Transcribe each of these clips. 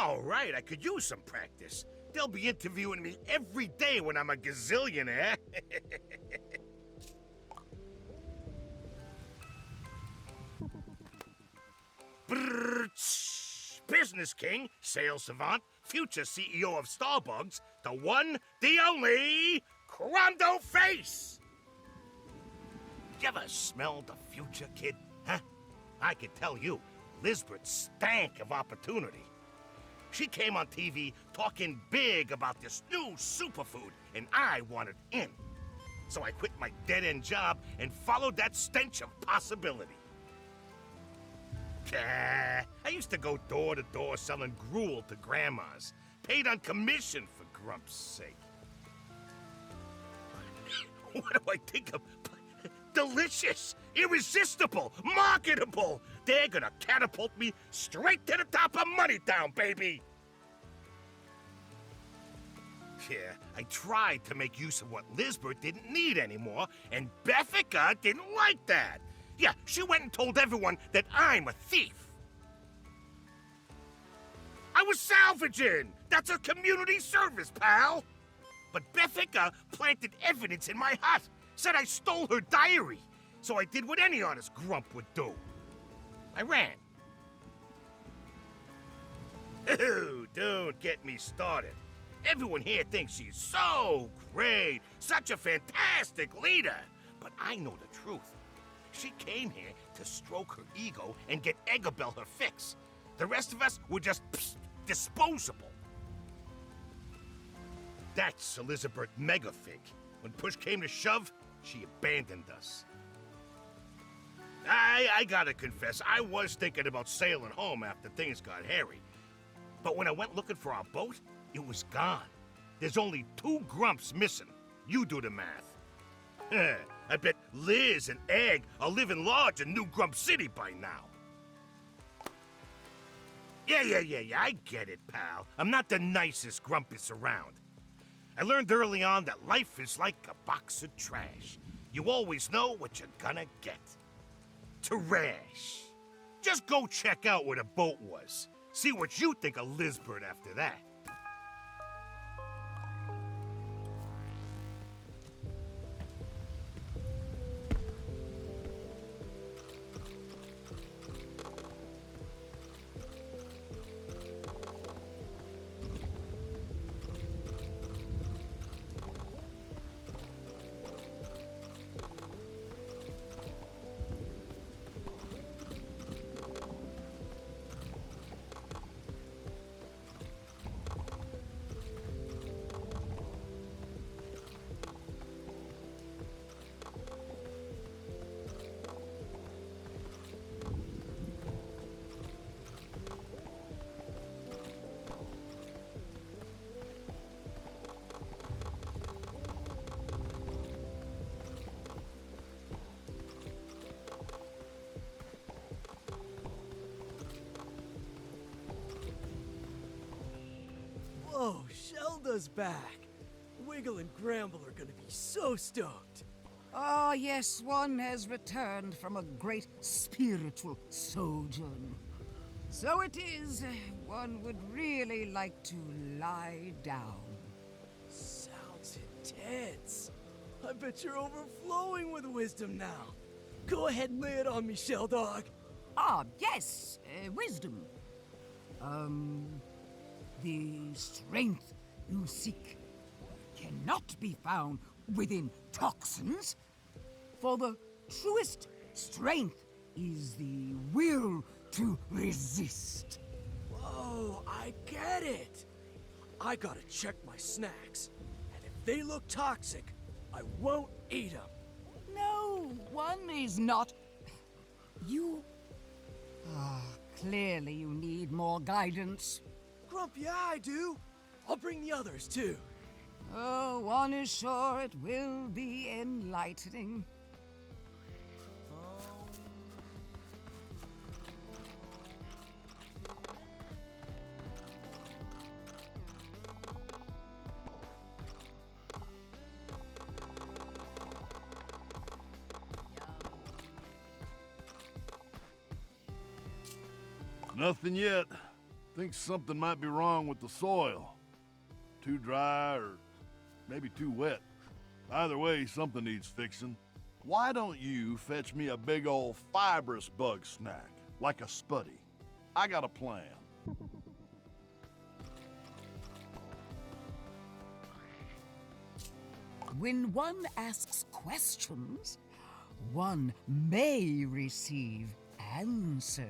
All right, I could use some practice. They'll be interviewing me every day when I'm a gazillionaire. Business king, sales savant, future CEO of Starbucks, the one, the only, Crondo Face! You ever smell the future, kid? Huh? I can tell you, Lisbeth stank of opportunity. She came on TV talking big about this new superfood, and I wanted in. So I quit my dead-end job and followed that stench of possibility. I used to go door to door selling gruel to grandmas, paid on commission for Grump's sake. What do I think of? Delicious, irresistible, marketable. They're gonna catapult me straight to the top of Moneytown, baby. Yeah, I tried to make use of what Lisbeth didn't need anymore, and Bethica didn't like that. Yeah, she went and told everyone that I'm a thief. I was salvaging. That's a community service, pal. But Bethica planted evidence in my hut, said I stole her diary. So I did what any honest grump would do. I ran. Oh, don't get me started. Everyone here thinks she's so great, such a fantastic leader. But I know the truth. She came here to stroke her ego and get Eggabell her fix. The rest of us were just disposable. That's Elizabeth Megafig. When push came to shove, she abandoned us. I gotta confess, I was thinking about sailing home after things got hairy. But when I went looking for our boat, it was gone. There's only 2 grumps missing. You do the math. I bet Liz and Egg are living large in New Grump City by now. Yeah, I get it, pal. I'm not the nicest grumpus around. I learned early on that life is like a box of trash. You always know what you're gonna get. Trash. Just go check out where the boat was. See what you think of Lisbeth after that. Whoa, Shelda's back. Wiggle and Gramble are gonna be so stoked. Ah, yes, one has returned from a great spiritual sojourn. So it is, one would really like to lie down. Sounds intense. I bet you're overflowing with wisdom now. Go ahead and lay it on me, Sheldog. Ah, yes, wisdom. The strength you seek cannot be found within toxins. For the truest strength is the will to resist. Whoa, I get it. I gotta check my snacks. And if they look toxic, I won't eat them. No, one is not. You... clearly you need more guidance. Grump, yeah, I do. I'll bring the others, too. Oh, one is sure it will be enlightening. Nothing yet. Think something might be wrong with the soil. Too dry or maybe too wet. Either way, something needs fixing. Why don't you fetch me a big old fibrous bug snack, like a spuddy? I got a plan. When one asks questions, one may receive answers.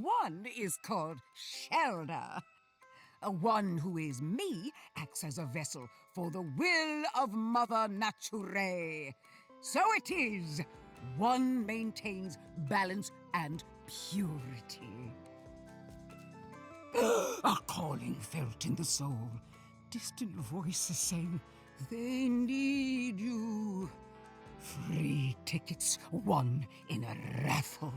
One is called Shelda. One who is me acts as a vessel for the will of Mother Nature. So it is. One maintains balance and purity. A calling felt in the soul. Distant voices saying, they need you. Free tickets won in a raffle.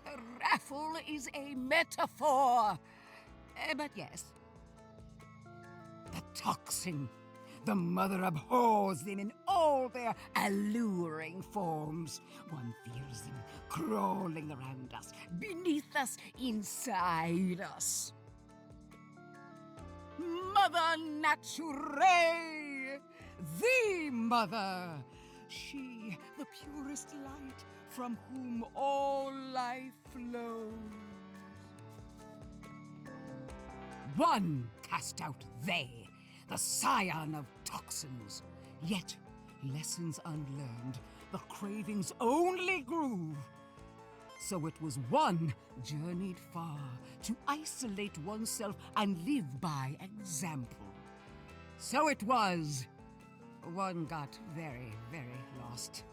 A raffle is a metaphor. But yes. The toxin. The mother abhors them in all their alluring forms. One feels them crawling around us, beneath us, inside us. Mother Nature, the mother, she, the purest light, from whom all life flows. One cast out they, the scion of toxins. Yet, lessons unlearned, the cravings only grew. So it was one journeyed far to isolate oneself and live by example. So it was. One got very, very lost.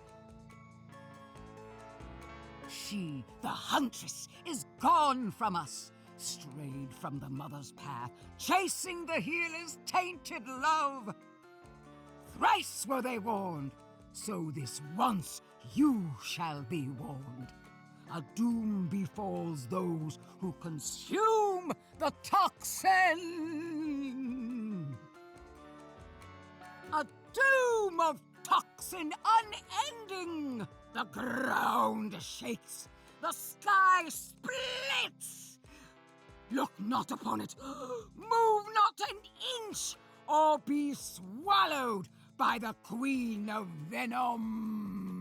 She, the huntress, is gone from us, strayed from the mother's path, chasing the healer's tainted love. Thrice were they warned, so this once you shall be warned. A doom befalls those who consume the toxin. A doom of toxin unending. The ground shakes, the sky splits. Look not upon it, move not an inch, or be swallowed by the Queen of Venoms.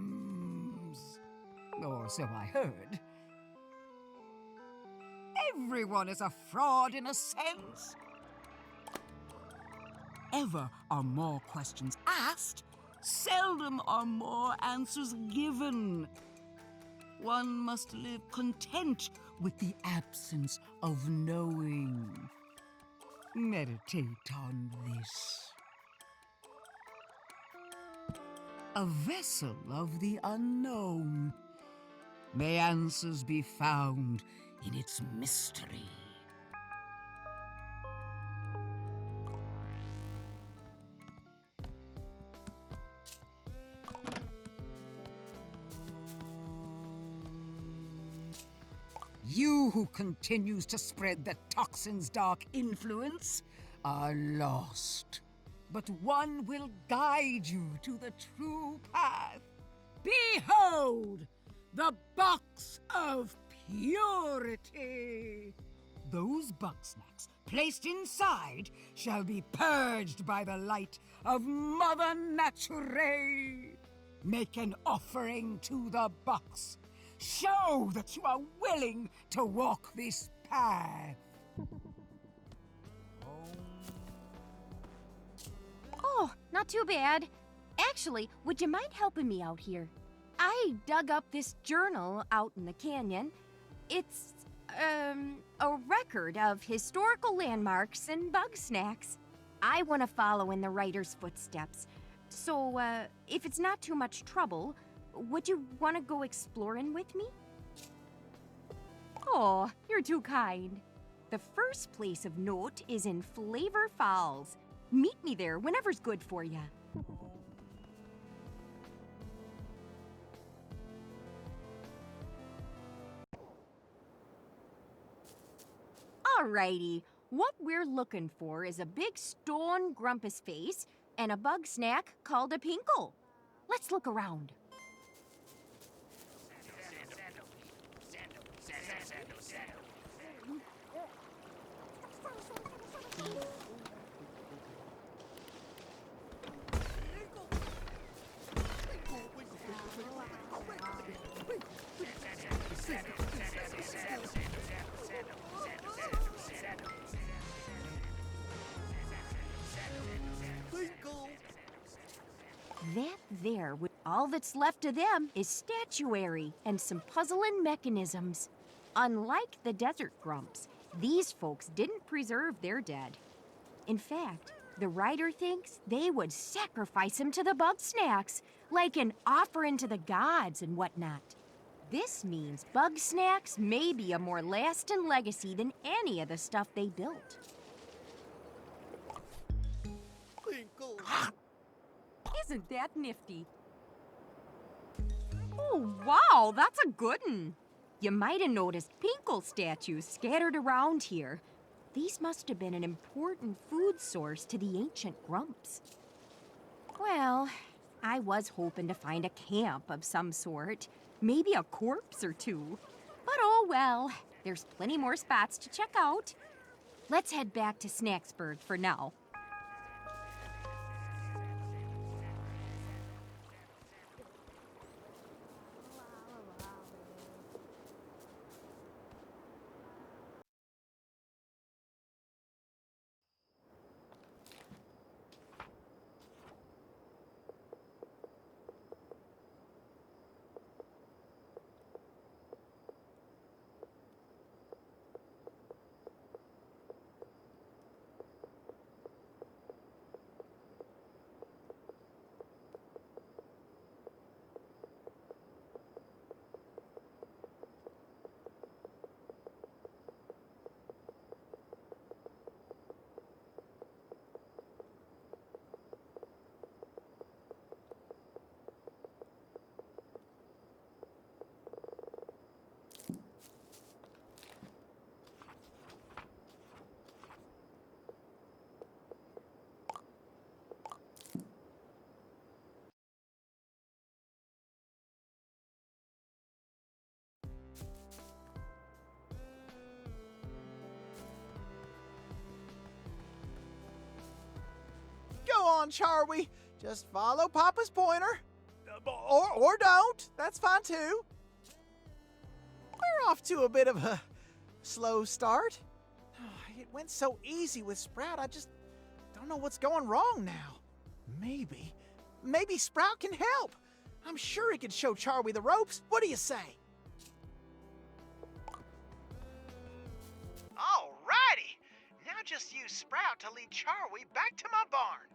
Or so I heard. Everyone is a fraud in a sense. Ever are more questions asked, seldom are more answers given. One must live content with the absence of knowing. Meditate on this. A vessel of the unknown. May answers be found in its mystery. You who continues to spread the toxin's dark influence are lost. But one will guide you to the true path. Behold, the box of purity. Those Bugsnax placed inside shall be purged by the light of Mother Nature. Make an offering to the box. Show that you are willing to walk this path. Oh, not too bad. Actually, would you mind helping me out here? I dug up this journal out in the canyon. It's, a record of historical landmarks and Bugsnax. I want to follow in the writer's footsteps. So, if it's not too much trouble, would you want to go exploring with me? Oh, you're too kind. The first place of note is in Flavor Falls. Meet me there whenever's good for you. Alrighty, what we're looking for is a big stone grumpus face and a bug snack called a pinkle. Let's look around. All that's left of them is statuary and some puzzling mechanisms. Unlike the desert grumps, these folks didn't preserve their dead. In fact, the writer thinks they would sacrifice him to the Bugsnax, like an offering to the gods and whatnot. This means Bugsnax may be a more lasting legacy than any of the stuff they built. Isn't that nifty? Oh, wow, that's a good one. You might have noticed Pinkle statues scattered around here. These must have been an important food source to the ancient grumps. Well, I was hoping to find a camp of some sort. Maybe a corpse or two. But oh well, there's plenty more spots to check out. Let's head back to Snacksburg for now. Go on, Charlie. Just follow Papa's pointer. Or don't. That's fine too. We're off to a bit of a slow start. It went so easy with Sprout, I just don't know what's going wrong now. Maybe Sprout can help. I'm sure he can show Charlie the ropes. What do you say? Alrighty. Now just use Sprout to lead Charlie back to my barn.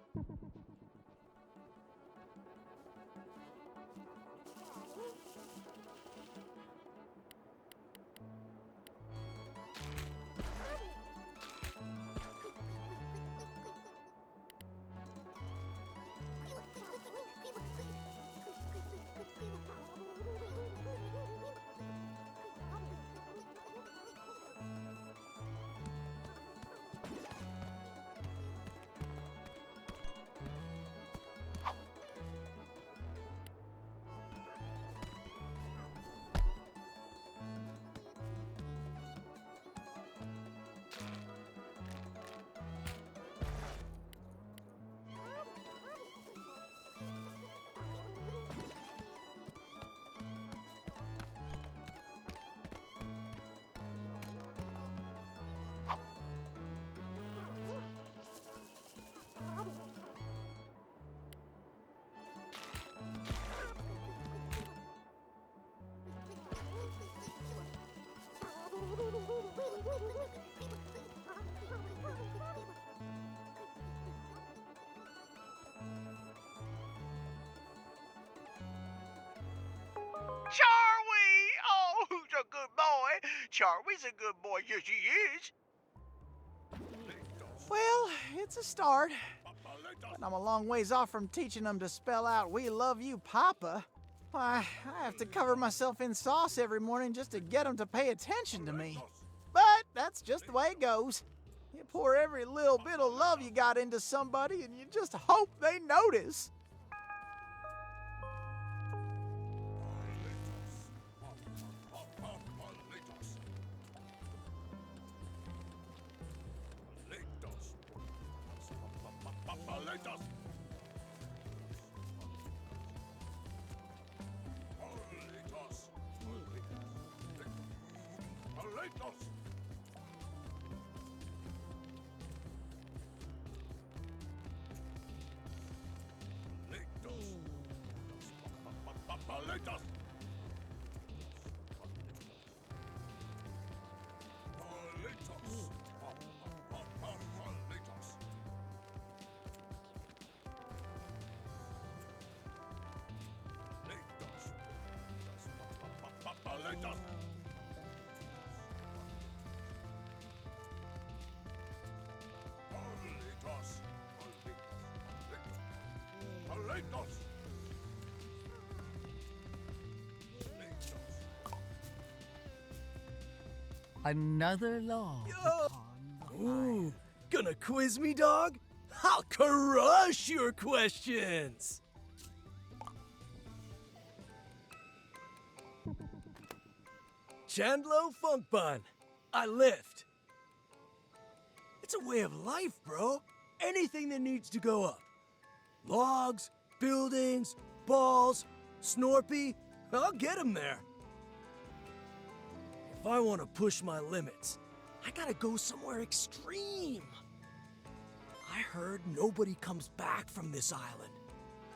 Charlie! Oh, who's a good boy? Charlie's a good boy, yes he is. Well, it's a start. But I'm a long ways off from teaching them to spell out, "We love you, Papa." Why, I have to cover myself in sauce every morning just to get them to pay attention to me. But that's just the way it goes. You pour every little bit of love you got into somebody and you just hope they notice. Another log upon the fire. Ooh, gonna quiz me, dog? I'll crush your questions! Chandlo Funk Bun. I lift. It's a way of life, bro. Anything that needs to go up. Logs, buildings, balls, Snorpy, I'll get 'em there. If I want to push my limits, I gotta go somewhere extreme. I heard nobody comes back from this island.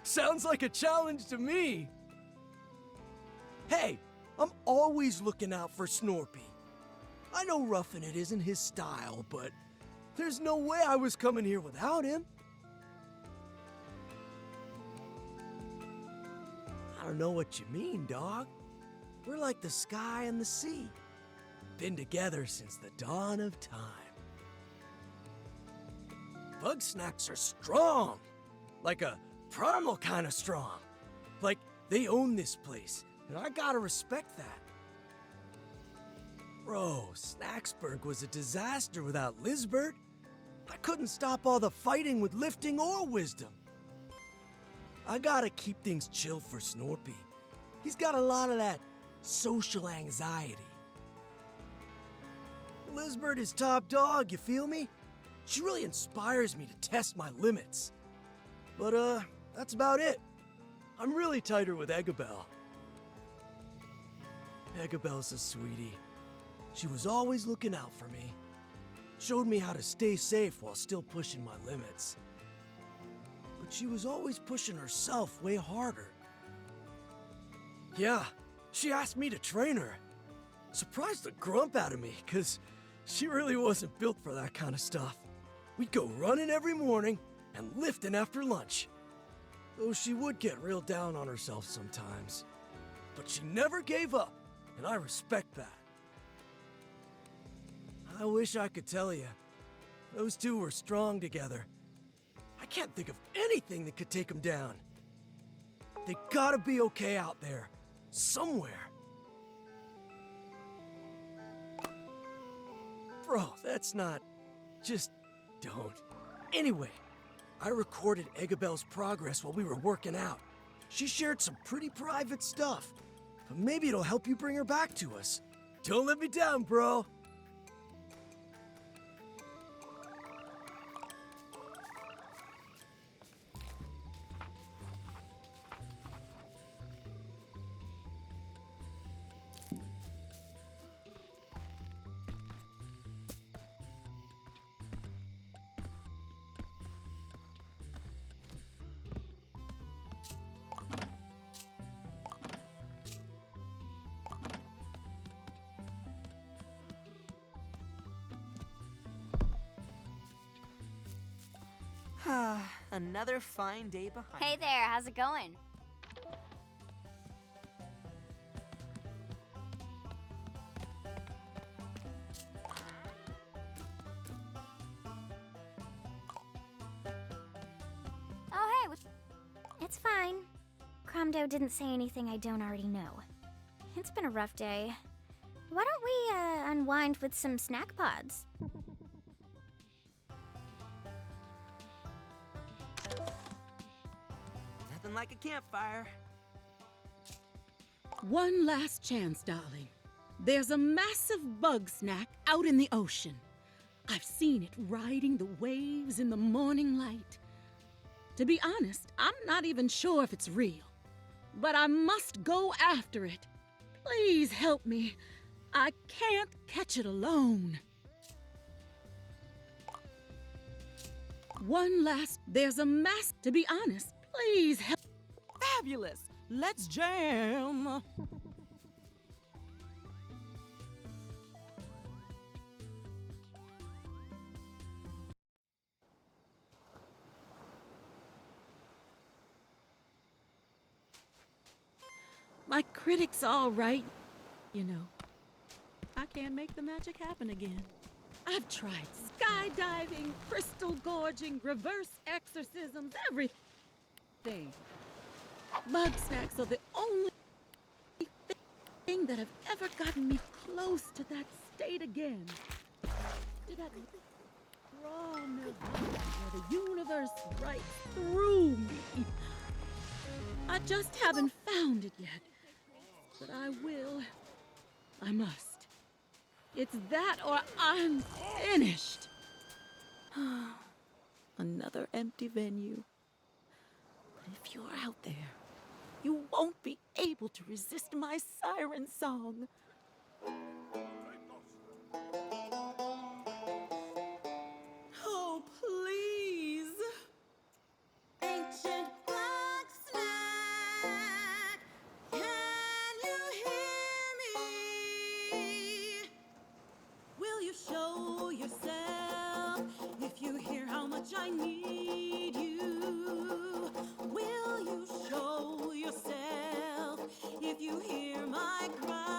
Sounds like a challenge to me. Hey, I'm always looking out for Snorpy. I know roughing it isn't his style, but there's no way I was coming here without him. I don't know what you mean, dog. We're like the sky and the sea. Been together since the dawn of time. Bugsnax are strong. Like a primal kind of strong. Like they own this place, and I gotta respect that. Bro, Snacksburg was a disaster without Lizbert. I couldn't stop all the fighting with lifting or wisdom. I gotta keep things chill for Snorpy. He's got a lot of that social anxiety. Lizbert is top dog, you feel me? She really inspires me to test my limits. But, that's about it. I'm really tighter with Eggabell. Eggabell's a sweetie. She was always looking out for me. Showed me how to stay safe while still pushing my limits. But she was always pushing herself way harder. Yeah, she asked me to train her. Surprised the grump out of me, 'cause she really wasn't built for that kind of stuff. We'd go running every morning and lifting after lunch. Though she would get real down on herself sometimes. But she never gave up, and I respect that. I wish I could tell you. Those two were strong together. I can't think of anything that could take them down. They gotta be okay out there. Somewhere. Bro, that's not... Just don't. Anyway, I recorded Eggabell's progress while we were working out. She shared some pretty private stuff. But maybe it'll help you bring her back to us. Don't let me down, bro. Another fine day behind. Hey there, how's it going? Oh, hey. It's fine. Cromdo didn't say anything I don't already know. It's been a rough day. Why don't we, unwind with some snack pods? Nothing like a campfire. One last chance, darling. There's a massive bug snack out in the ocean. I've seen it riding the waves in the morning light. To be honest, I'm not even sure if it's real. But I must go after it. Please help me. I can't catch it alone. There's a mask. To be honest, please help. Fabulous! Let's jam! My critic's all right. You know, I can't make the magic happen again. I've tried skydiving, crystal gorging, reverse exorcisms, everything. Bugsnax are the only thing that have ever gotten me close to that state again. To that raw nirvana where the universe right through me. I just haven't found it yet. But I will. I must. It's that or I'm finished. Another empty venue. But if you're out there, you won't be able to resist my siren song. Oh, please. Ancient Bugsnax, can you hear me? Will you show yourself if you hear how much I need you? Will you show yourself if you hear my cry?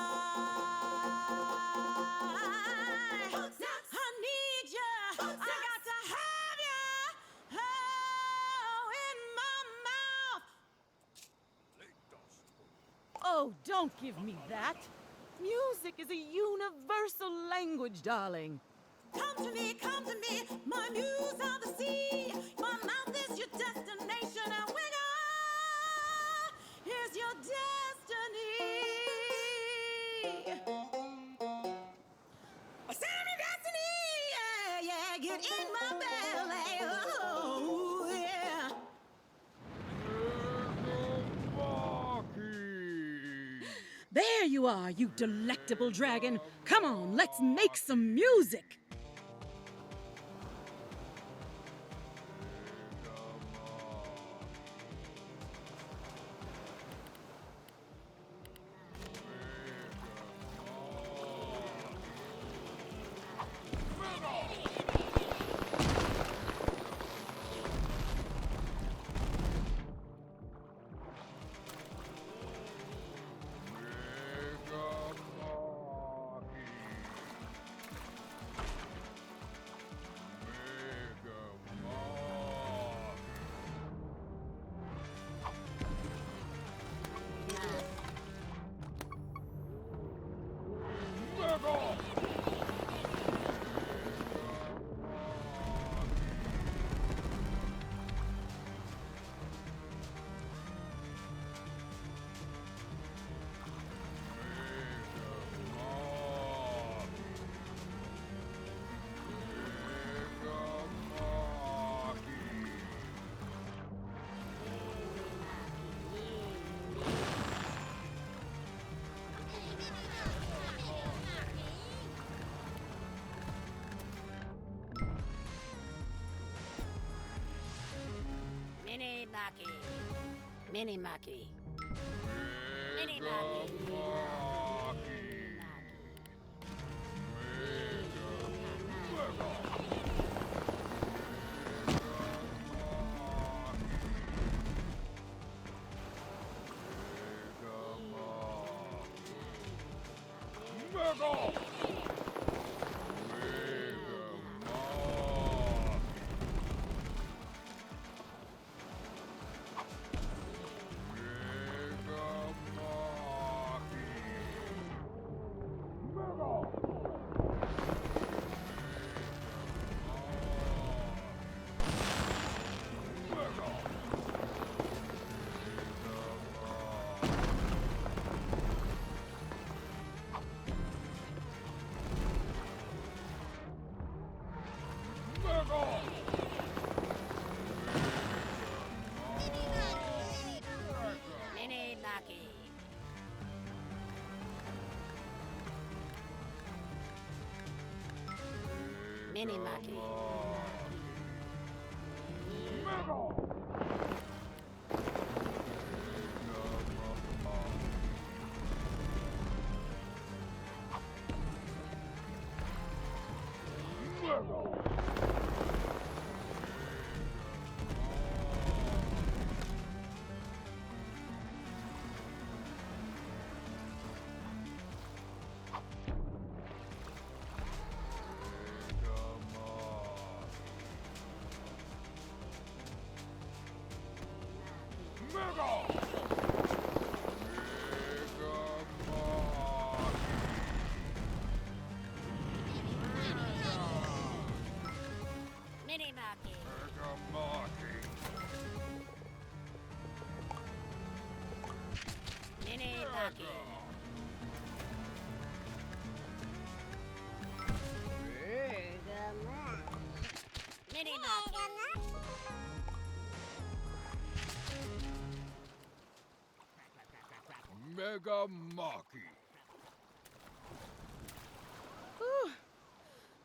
Bugsnax, I need you. Bugsnax. I got to have you. Oh, in my mouth. Oh, don't give me that. Music is a universal language, darling. Come to me, my muse of the sea. My mouth is your destination, and wiggle is your destiny. Send me destiny, yeah, yeah, get in my belly, oh, yeah. There you are, you delectable dragon. Come on, let's make some music. Mini Maki. Mini Maki. Mini monkey. Mini monkey. Mini monkey. Mini monkey. Mega Monkey.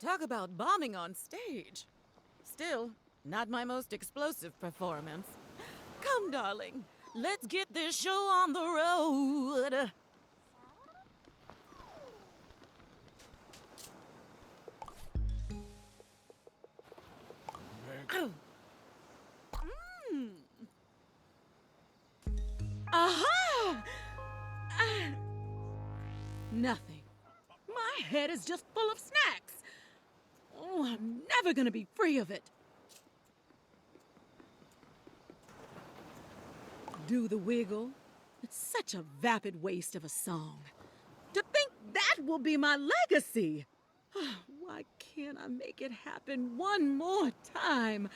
Talk about bombing on stage. Still, not my most explosive performance. Come, darling, let's get this show on the road. Aha! Nothing. My head is just full of snacks. Oh, I'm never gonna be free of it. Do the wiggle. It's such a vapid waste of a song. To think that will be my legacy. Why can't I make it happen one more time?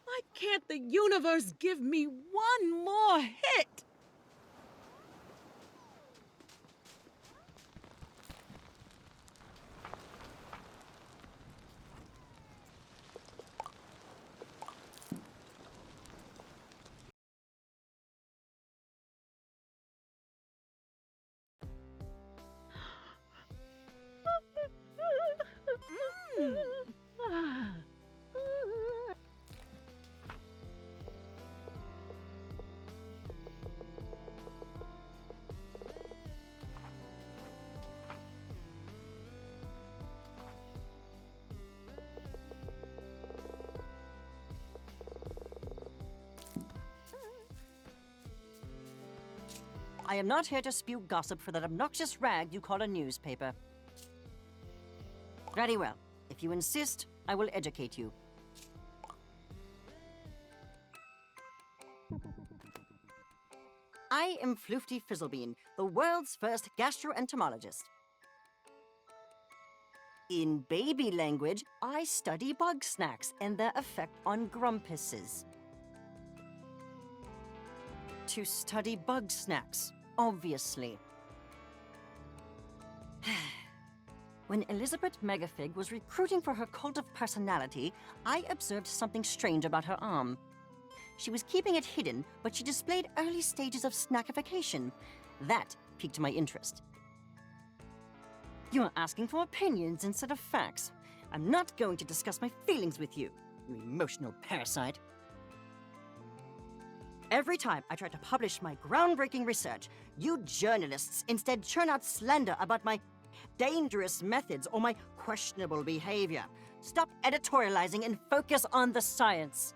Why can't the universe give me one more hit? I am not here to spew gossip for that obnoxious rag you call a newspaper. Very well. If you insist, I will educate you. I am Floofty Fizzlebean, the world's first gastroentomologist. In baby language, I study Bugsnax and their effect on grumpuses. To study Bugsnax, obviously. When Elizabeth Megafig was recruiting for her cult of personality, I observed something strange about her arm. She was keeping it hidden, but she displayed early stages of snackification. That piqued my interest. You are asking for opinions instead of facts. I'm not going to discuss my feelings with you, you emotional parasite. Every time I try to publish my groundbreaking research, you journalists instead churn out slander about my dangerous methods or my questionable behavior. Stop editorializing and focus on the science.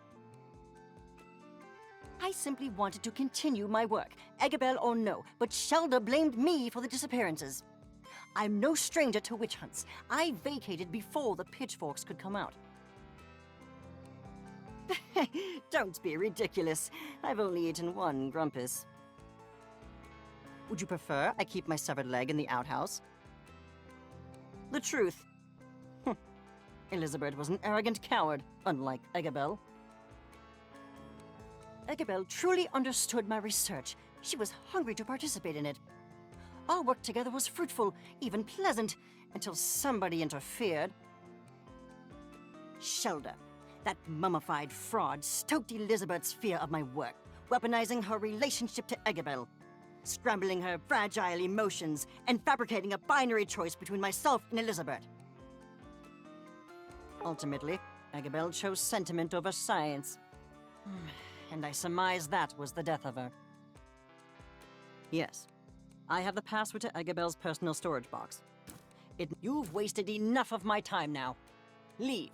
I simply wanted to continue my work, Eggabell or no, but Shelda blamed me for the disappearances. I'm no stranger to witch hunts. I vacated before the pitchforks could come out. Don't be ridiculous. I've only eaten one grumpus. Would you prefer I keep my severed leg in the outhouse? The truth. Elizabeth was an arrogant coward, unlike Eggabell. Eggabell truly understood my research. She was hungry to participate in it. Our work together was fruitful, even pleasant, until somebody interfered. Shelda, that mummified fraud, stoked Elizabeth's fear of my work, weaponizing her relationship to Eggabell, scrambling her fragile emotions, and fabricating a binary choice between myself and Elizabeth. Ultimately, Agabel chose sentiment over science. And I surmise that was the death of her. Yes, I have the password to Agabel's personal storage box. You've wasted enough of my time now. Leave.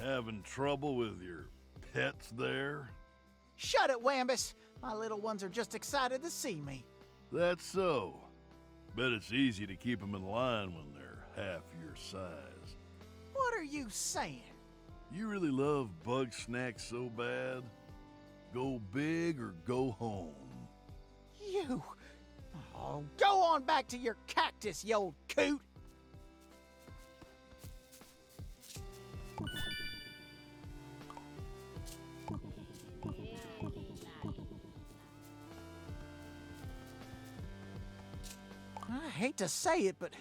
Having trouble with your pets there? Shut it, Wambus! My little ones are just excited to see me. That's so. Bet it's easy to keep them in line when they're half your size. What are you saying? You really love Bugsnax so bad? Go big or go home. You... Oh, go on back to your cactus, you old coot! I hate to say it, but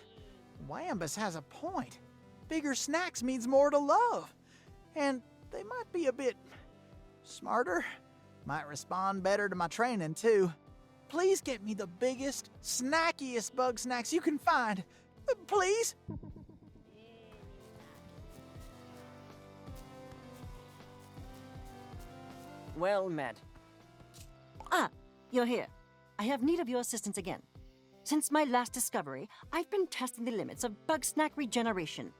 Wambus has a point. Bigger snacks means more to love. And they might be a bit smarter. Might respond better to my training, too. Please get me the biggest, snackiest Bugsnax you can find. Please? Well met. Ah, you're here. I have need of your assistance again. Since my last discovery, I've been testing the limits of Bugsnax regeneration.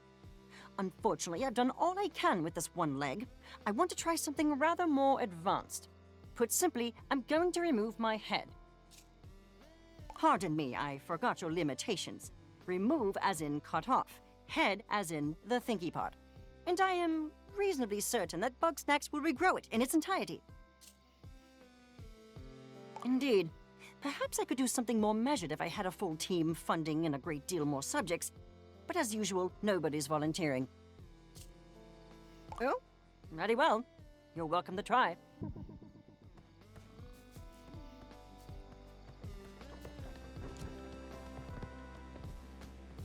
Unfortunately, I've done all I can with this one leg. I want to try something rather more advanced. Put simply, I'm going to remove my head. Pardon me, I forgot your limitations. Remove as in cut off, head as in the thinky part. And I am reasonably certain that Bugsnax will regrow it in its entirety. Indeed. Perhaps I could do something more measured if I had a full team, funding, and a great deal more subjects. But as usual, nobody's volunteering. Oh, very well. You're welcome to try.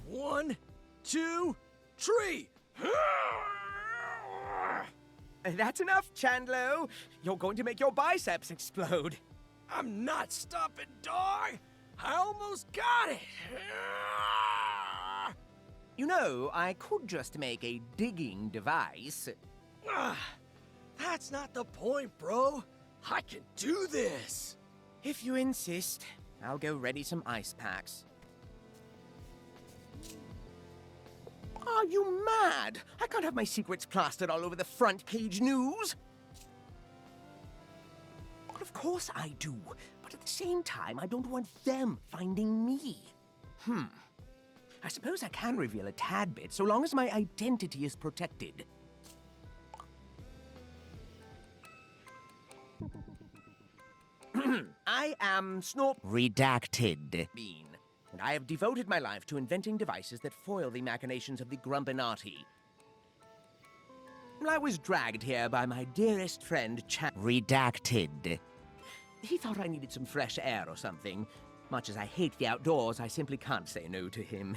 One, two, three! That's enough, Chandlo. You're going to make your biceps explode. I'm not stopping, dog! I almost got it! You know, I could just make a digging device. That's not the point, bro. I can do this! If you insist, I'll go ready some ice packs. Are you mad? I can't have my secrets plastered all over the front page news. Of course I do, but at the same time, I don't want them finding me. I suppose I can reveal a tad bit, so long as my identity is protected. I am Snort Redacted Bean, and I have devoted my life to inventing devices that foil the machinations of the Grumpinati. I was dragged here by my dearest friend, Redacted. He thought I needed some fresh air or something. Much as I hate the outdoors, I simply can't say no to him.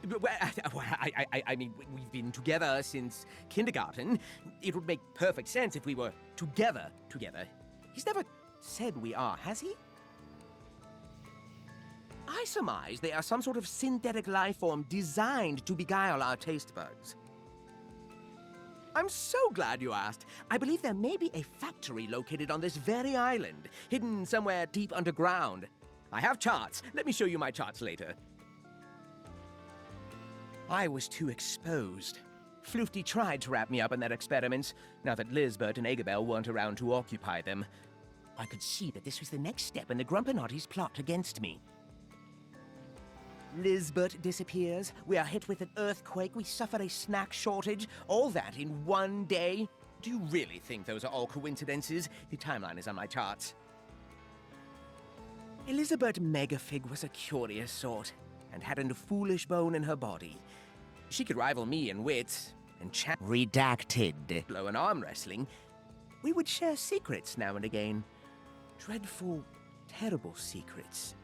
I mean, we've been together since kindergarten. It would make perfect sense if we were together. He's never said we are, has he? I surmise they are some sort of synthetic life form designed to beguile our taste buds. I'm so glad you asked. I believe there may be a factory located on this very island, hidden somewhere deep underground. I have charts. Let me show you my charts later. I was too exposed. Floofty tried to wrap me up in their experiments, now that Lisbeth and Agabel weren't around to occupy them. I could see that this was the next step in the Grumpinati's plot against me. Lisbeth disappears, we are hit with an earthquake, we suffer a snack shortage, all that in one day? Do you really think those are all coincidences? The timeline is on my charts. Elizabeth Megafig was a curious sort, and hadn't a foolish bone in her body. She could rival me in wits, and redacted. Blow and arm wrestling, we would share secrets now and again. Dreadful, terrible secrets.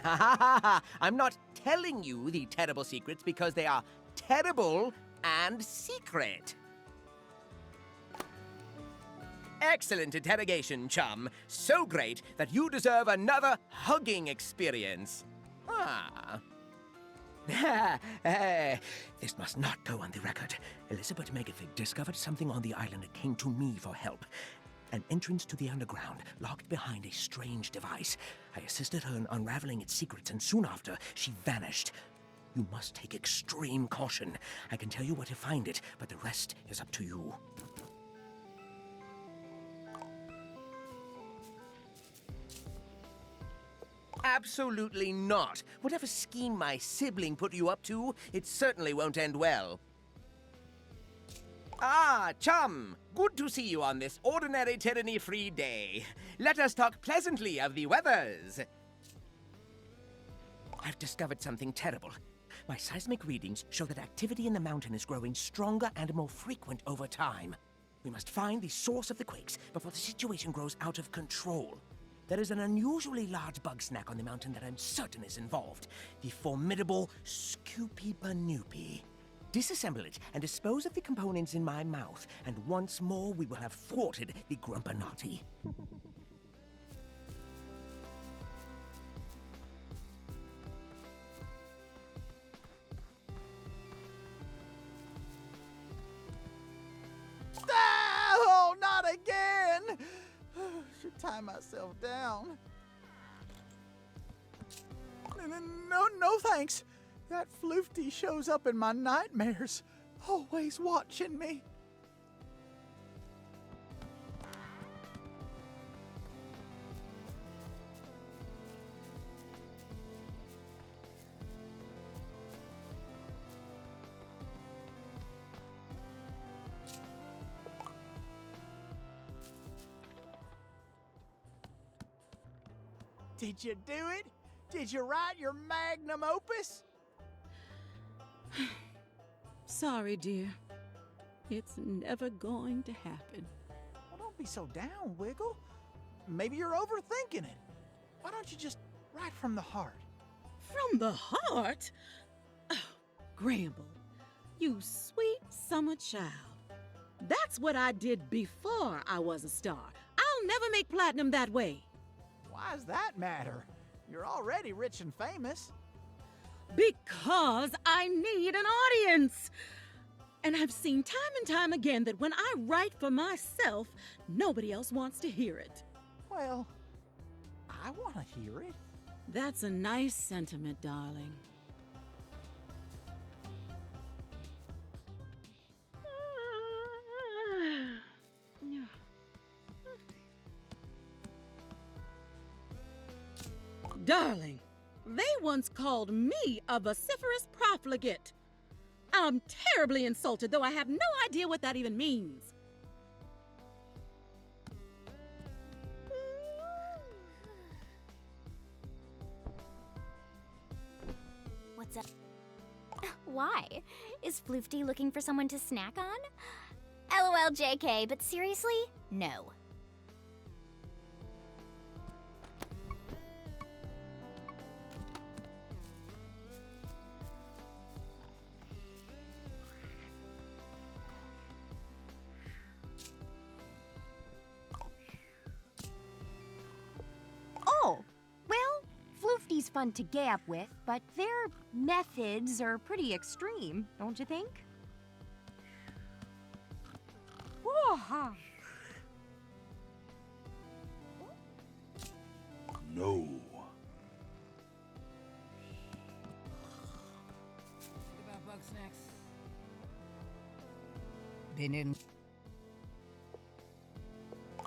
I'm not telling you the terrible secrets because they are terrible and secret. Excellent interrogation, chum. So great that you deserve another hugging experience. This must not go on the record. Elizabeth Megafig discovered something on the island and came to me for help. An entrance to the underground, locked behind a strange device. I assisted her in unraveling its secrets, and soon after, she vanished. You must take extreme caution. I can tell you where to find it, but the rest is up to you. Absolutely not. Whatever scheme my sibling put you up to, it certainly won't end well. Ah, chum! Good to see you on this ordinary tyranny-free day. Let us talk pleasantly of the weathers. I've discovered something terrible. My seismic readings show that activity in the mountain is growing stronger and more frequent over time. We must find the source of the quakes before the situation grows out of control. There is an unusually large bug snack on the mountain that I'm certain is involved. The formidable Scoopy Banoopy. Disassemble it and dispose of the components in my mouth, and once more we will have thwarted the Grumpanotti. Oh, not again! Should tie myself down. No thanks. That floofty shows up in my nightmares, always watching me. Did you do it? Did you write your magnum opus? Sorry, dear. It's never going to happen. Well, don't be so down, Wiggle. Maybe you're overthinking it. Why don't you just write from the heart? From the heart? Oh, Gramble, you sweet summer child. That's what I did before I was a star. I'll never make platinum that way. Why does that matter? You're already rich and famous. Because I need an audience. And I've seen time and time again that when I write for myself, nobody else wants to hear it. Well, I want to hear it. That's a nice sentiment, darling. Darling, they once called me a vociferous profligate. I'm terribly insulted, though I have no idea what that even means. What's up? Why? Is Floofty looking for someone to snack on? LOL JK, but seriously, no. Oh, well, Floofty's fun to gab with, but their methods are pretty extreme, don't you think? Whoa-ha. No. Think about Bugsnax. Been in.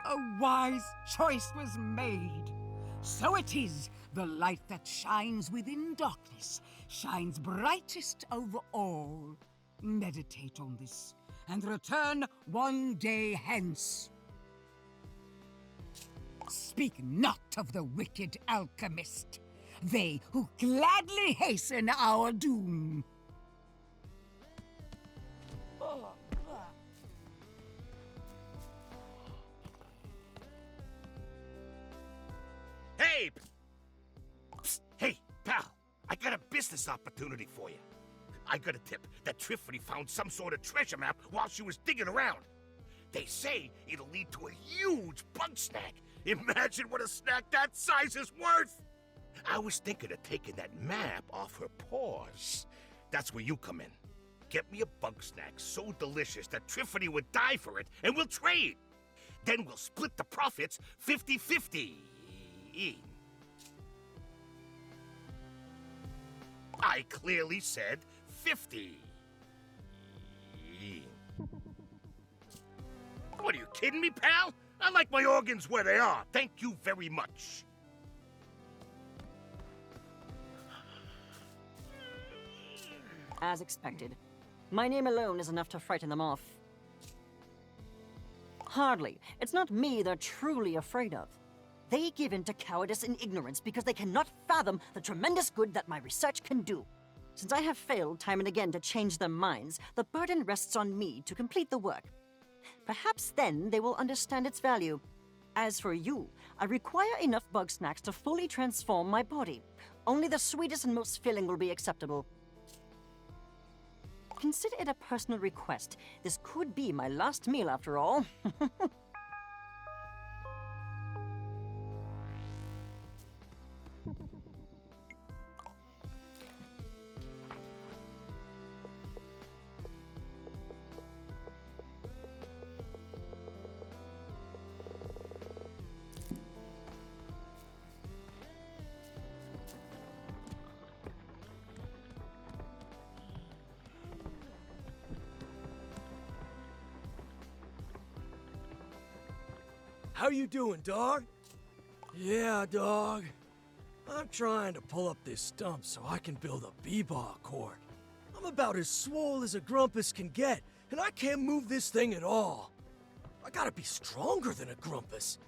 A wise choice was made. So it is, the light that shines within darkness shines brightest over all. Meditate on this, and return one day hence. Speak not of the wicked alchemist, they who gladly hasten our doom. subscribe! Psst, hey, pal, I got a business opportunity for you. I got a tip that Tiffany found some sort of treasure map while she was digging around. They say it'll lead to a huge bug snack. Imagine what a snack that size is worth! I was thinking of taking that map off her paws. That's where you come in. Get me a bug snack so delicious that Tiffany would die for it, and we'll trade. Then we'll split the profits 50-50. I clearly said 50. What, are you kidding me, pal? I like my organs where they are. Thank you very much. As expected. My name alone is enough to frighten them off. Hardly. It's not me they're truly afraid of. They give in to cowardice and ignorance because they cannot fathom the tremendous good that my research can do. Since I have failed time and again to change their minds, the burden rests on me to complete the work. Perhaps then they will understand its value. As for you, I require enough bug snacks to fully transform my body. Only the sweetest and most filling will be acceptable. Consider it a personal request. This could be my last meal after all. How you doing, dog? Yeah, dog. I'm trying to pull up this stump so I can build a b-ball court. I'm about as swole as a grumpus can get, and I can't move this thing at all. I gotta be stronger than a grumpus.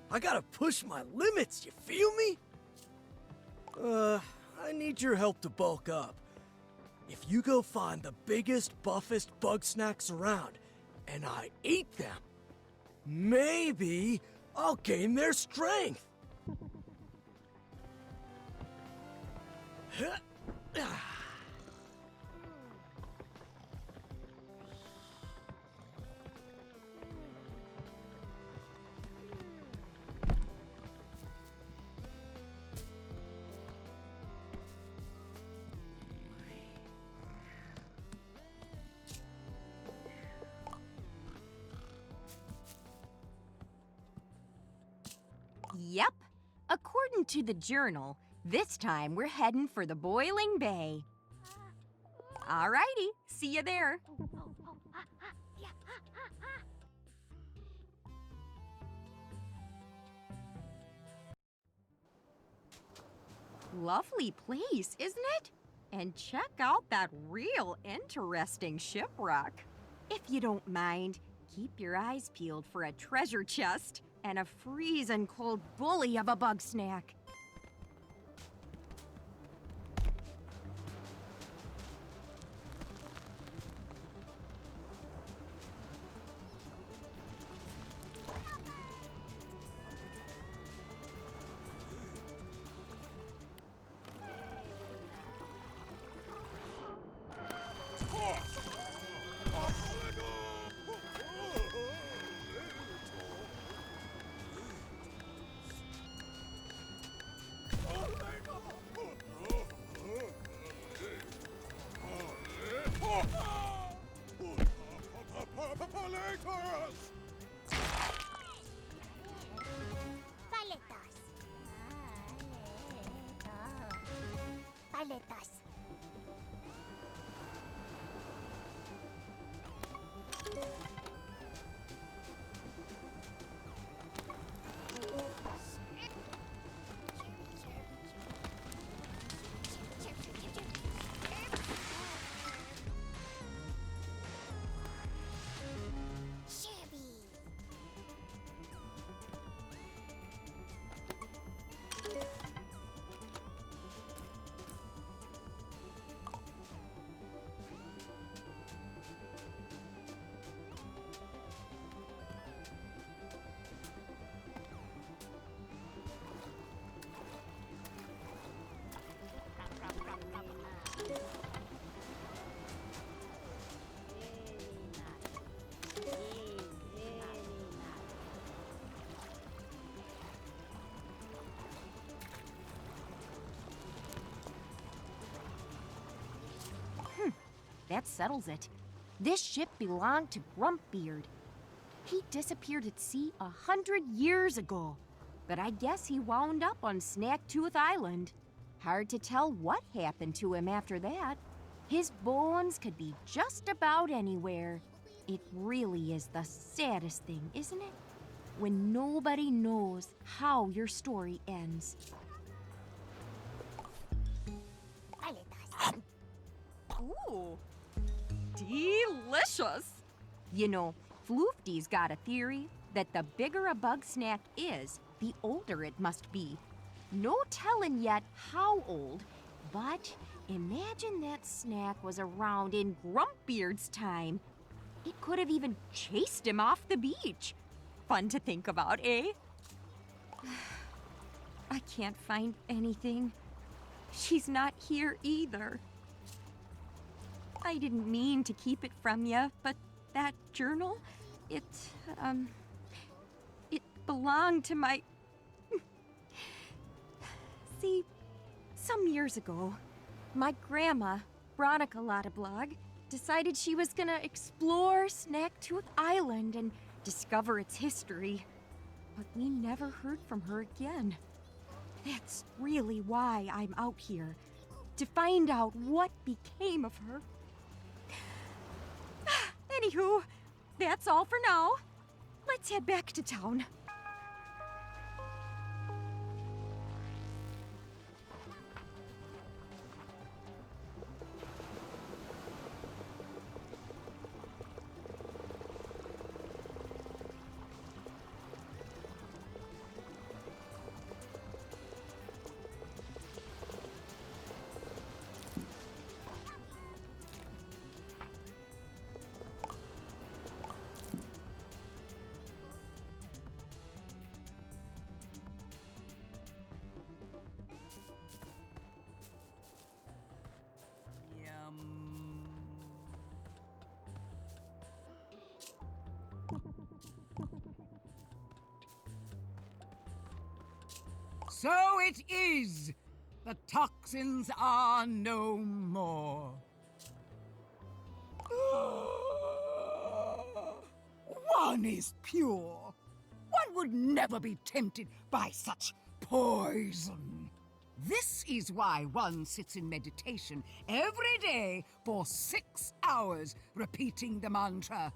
I gotta push my limits, you feel me? I need your help to bulk up. If you go find the biggest, buffest bug snacks around, and I eat them, maybe I'll gain their strength. Yep. According to the journal, this time we're heading for the Boiling Bay. Alrighty, see you there. Lovely place, isn't it? And check out that real interesting shipwreck. If you don't mind, keep your eyes peeled for a treasure chest and a freezing cold bully of a bug snack. Paletas. That settles it. This ship belonged to Grumpbeard. He disappeared at sea 100 years ago, but I guess he wound up on Snacktooth Island. Hard to tell what happened to him after that. His bones could be just about anywhere. It really is the saddest thing, isn't it? When nobody knows how your story ends. Ooh, delicious. You know, Floofty's got a theory that the bigger a bug snack is, the older it must be. No telling yet how old, but imagine that snack was around in Grumpbeard's time. It could have even chased him off the beach. Fun to think about, eh? I can't find anything. She's not here either. I didn't mean to keep it from you, but that journal, it belonged to my... See, some years ago, my grandma, Veronica Lottablog, decided she was gonna explore Snacktooth Island and discover its history. But we never heard from her again. That's really why I'm out here, to find out what became of her. Anywho, that's all for now. Let's head back to town. So it is! The toxins are no more. One is pure. One would never be tempted by such poison. This is why one sits in meditation every day for 6 hours, repeating the mantra.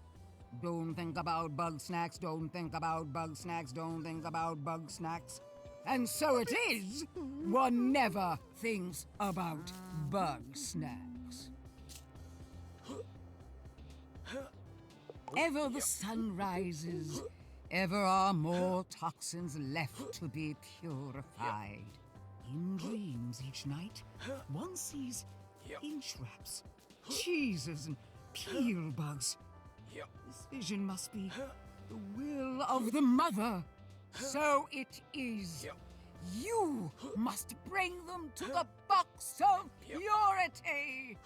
Don't think about Bugsnax, don't think about Bugsnax, don't think about Bugsnax. And so it is, one never thinks about Bugsnax. Ever the sun rises, ever are more toxins left to be purified. In dreams each night, one sees inch wraps, cheeses, and peel bugs. This vision must be the will of the mother. So it is. You must bring them to the box of purity.